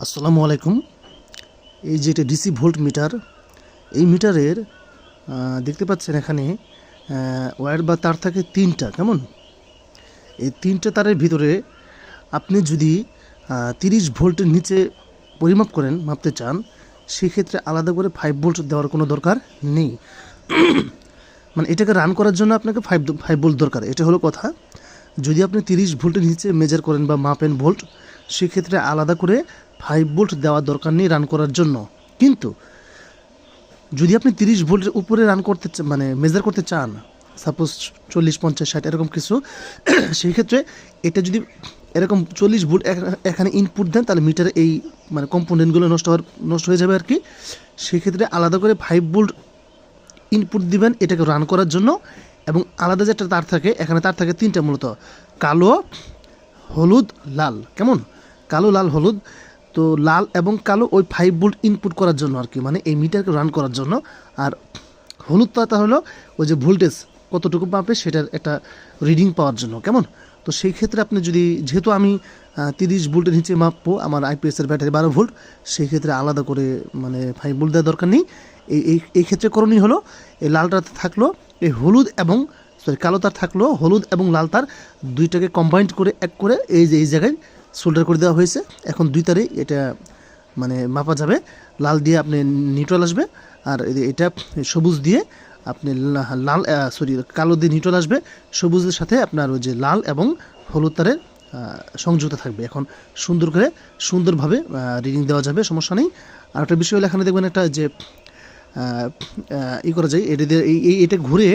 আসসালামু আলাইকুম। এই যে এটা ডিসি ভোল্ট মিটার, এই মিটারের দেখতে পাচ্ছেন এখানে ওয়্যার বা তার থাকে তিনটা। কেমন? এই তিনটা তারের ভিতরে আপনি যদি 30 ভোল্টের নিচে পরিমাপ করেন, মাপতে চান, সেক্ষেত্রে আলাদা করে 5 ভোল্ট দেওয়ার কোনো দরকার নেই। মানে এটাকে রান করার জন্য আপনাকে 5 ভোল্ট দরকার, এটা হলো কথা। যদি আপনি 30 ভোল্টের নিচে মেজার করেন বা মাপেন ভোল্ট, সেক্ষেত্রে আলাদা করে 5 ভোল্ট দেওয়ার দরকার নেই রান করার জন্য। কিন্তু যদি আপনি 30 ভোল্টের উপরে রান করতে মানে মেজার করতে চান, সাপোজ 40, 50, 60 এরকম কিছু, সেই ক্ষেত্রে এটা যদি এরকম 40 ভোল্ট এখানে ইনপুট দেন, তাহলে মিটারে এই মানে কম্পোনেন্টগুলো নষ্ট হয়ে যাবে আর কি। সেক্ষেত্রে আলাদা করে 5 ভোল্ট ইনপুট দিবেন এটাকে রান করার জন্য। এবং আলাদা যেটা তার থাকে, এখানে তার থাকে তিনটা, মূলত কালো, হলুদ, লাল। কেমন? কালো, লাল, হলুদ। তো লাল এবং কালো ওই 5 ভোল্ট ইনপুট করার জন্য আর কি, মানে এই মিটারকে রান করার জন্য। আর হলুদ পাতা হলো ওই যে ভোল্টেজ কতটুকু পাবে সেটার একটা রিডিং পাওয়ার জন্য। কেমন? তো সেই ক্ষেত্রে আপনি যদি, যেহেতু আমি 30 ভোল্টের নিচে মাপবো, আমার আইপিএসের ব্যাটারি 12 ভোল্ট, সেই ক্ষেত্রে আলাদা করে মানে 5 ভোল্ট দেওয়ার দরকার নেই। এই ক্ষেত্রে করণীয় হলো, এই লালটা থাকলো, এই হলুদ এবং কালো তার থাকলো, হলুদ এবং লাল তার দুইটাকে কম্বাইন্ড করে এক করে এই জায়গায় সোল্ডার করে দেওয়া হয়েছে। এখন দুই তারে এটা মানে মাপা যাবে। লাল দিয়ে আপনি নিউট্রাল আসবে, আর এটা সবুজ দিয়ে আপনি লাল কালো দিয়ে নিউট্রাল আসবে, সবুজের সাথে আপনার ওই যে লাল এবং হলুদ তারের সংযুক্ত থাকবে। এখন সুন্দরভাবে রিডিং দেওয়া যাবে, সমস্যা নেই। আর একটা বিষয় হলো, এখানে দেখবেন একটা যে করা যায়, এটা দিয়ে এটা ঘুরে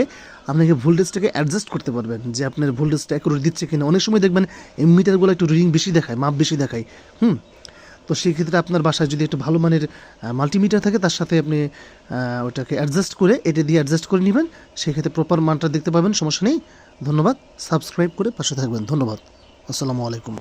আপনাকে ভোল্টেজটাকে অ্যাডজাস্ট করতে পারবেন, যে আপনার ভোল্টেজটা অ্যাকুরেট দিচ্ছে কিনা। অনেক সময় দেখবেন এই মিটারগুলো একটু রিডিং বেশি দেখায়, মাপ বেশি দেখায়। তো সেই ক্ষেত্রে আপনার বাসায় যদি একটু ভালো মানের মাল্টিমিটার থাকে, তার সাথে আপনি ওটাকে অ্যাডজাস্ট করে, এটা দিয়ে অ্যাডজাস্ট করে নেবেন, সেক্ষেত্রে প্রপার মানটা দেখতে পাবেন, সমস্যা নেই। ধন্যবাদ। সাবস্ক্রাইব করে পাশে থাকবেন। ধন্যবাদ। আসসালামু আলাইকুম।